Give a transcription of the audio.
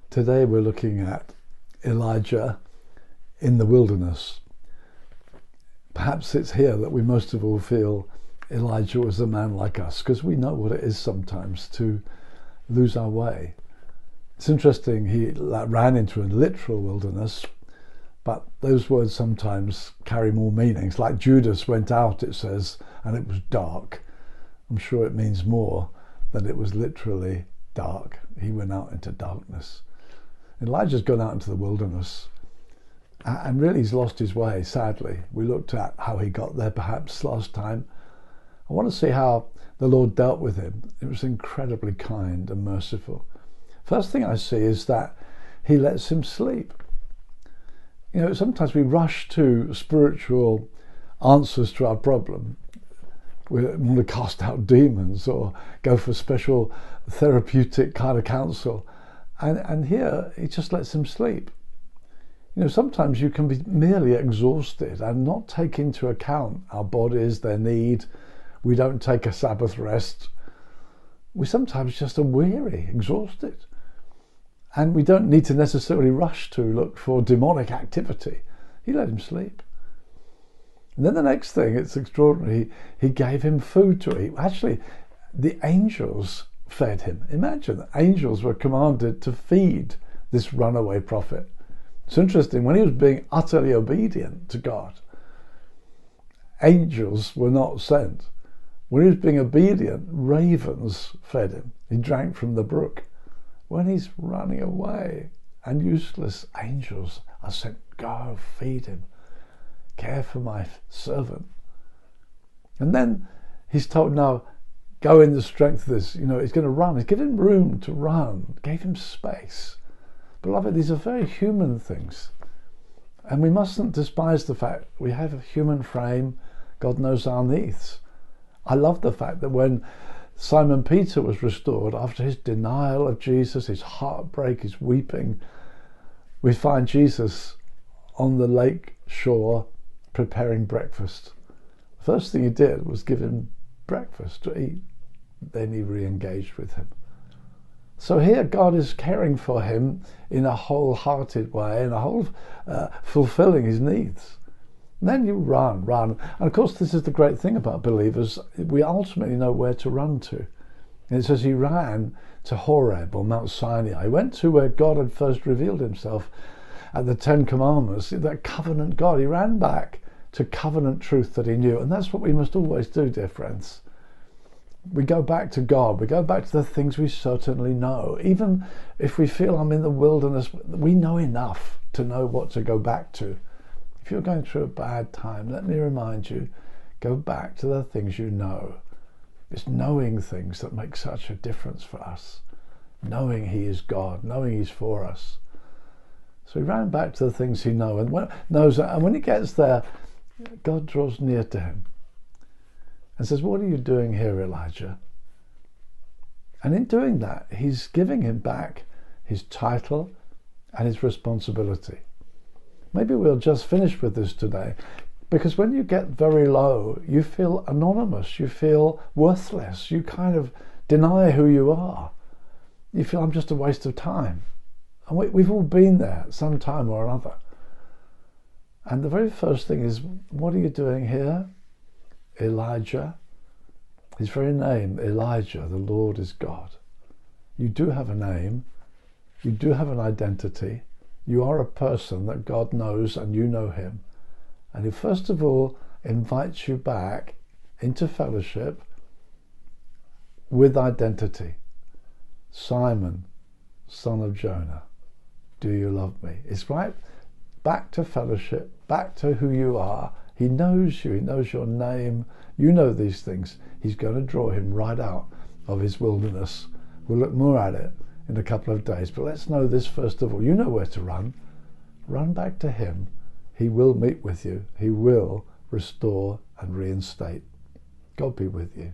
Today we're looking at Elijah in the wilderness. Perhaps it's here that we most of all feel Elijah was a man like us, because we know what it is sometimes to lose our way. It's interesting, he ran into a literal wilderness, but those words sometimes carry more meanings. Like Judas went out, it says, and it was dark. I'm sure it means more than it was literally dark. He went out into darkness. Elijah's gone out into the wilderness, and really he's lost his way, sadly. We looked at how he got there perhaps last time. I want to see how the Lord dealt with him. It was incredibly kind and merciful. First thing I see is that he lets him sleep. You know, sometimes we rush to spiritual answers to our problem. We want to cast out demons or go for special therapeutic kind of counsel. And here, he just lets him sleep. You know, sometimes you can be merely exhausted and not take into account our bodies, their need. We don't take a Sabbath rest. We sometimes just are weary, exhausted. And we don't need to necessarily rush to look for demonic activity. He let him sleep. And then the next thing, it's extraordinary, he gave him food to eat. Actually, the angels fed him. Imagine, angels were commanded to feed this runaway prophet. It's interesting, when he was being utterly obedient to God, angels were not sent. When he was being obedient, ravens fed him. He drank from the brook. When he's running away and useless, angels are sent. Go feed him. Care for my servant. And then he's told, now go in the strength of this. You know, he's going to run. He's given him room to run. Gave him space. Beloved, these are very human things. And we mustn't despise the fact we have a human frame. God knows our needs. I love the fact that when Simon Peter was restored after his denial of Jesus, his heartbreak, his weeping, we find Jesus on the lake shore preparing breakfast. The first thing he did was give him breakfast to eat. Then he re-engaged with him. So here God is caring for him in a wholehearted way, in a whole fulfilling his needs. And then you run. And of course, this is the great thing about believers. We ultimately know where to run to. And it says he ran to Horeb, or Mount Sinai. He went to where God had first revealed himself at the Ten Commandments, that covenant God. He ran back to covenant truth that he knew. And that's what we must always do, dear friends. We go back to God. We go back to the things we certainly know. Even if we feel I'm in the wilderness, we know enough to know what to go back to. If you're going through a bad time, let me remind you, go back to the things you know. It's knowing things that make such a difference for us. Knowing he is God, knowing he's for us. So he ran back to the things he knows, and when he gets there, God draws near to him and says, what are you doing here, Elijah? And in doing that, he's giving him back his title and his responsibility. Maybe we'll just finish with this today, because when you get very low, you feel anonymous, you feel worthless, you kind of deny who you are. You feel, I'm just a waste of time. And we've all been there at some time or another. And the very first thing is, what are you doing here, Elijah? His very name, Elijah, the Lord is God. You do have a name. You do have an identity. You are a person that God knows, and you know him. And he first of all invites you back into fellowship with identity. Simon, son of Jonah, do you love me? It's right back to fellowship, back to who you are. He knows you. He knows your name. You know these things. He's going to draw him right out of his wilderness. We'll look more at it in a couple of days. But let's know this first of all. You know where to run. Run back to him. He will meet with you. He will restore and reinstate. God be with you.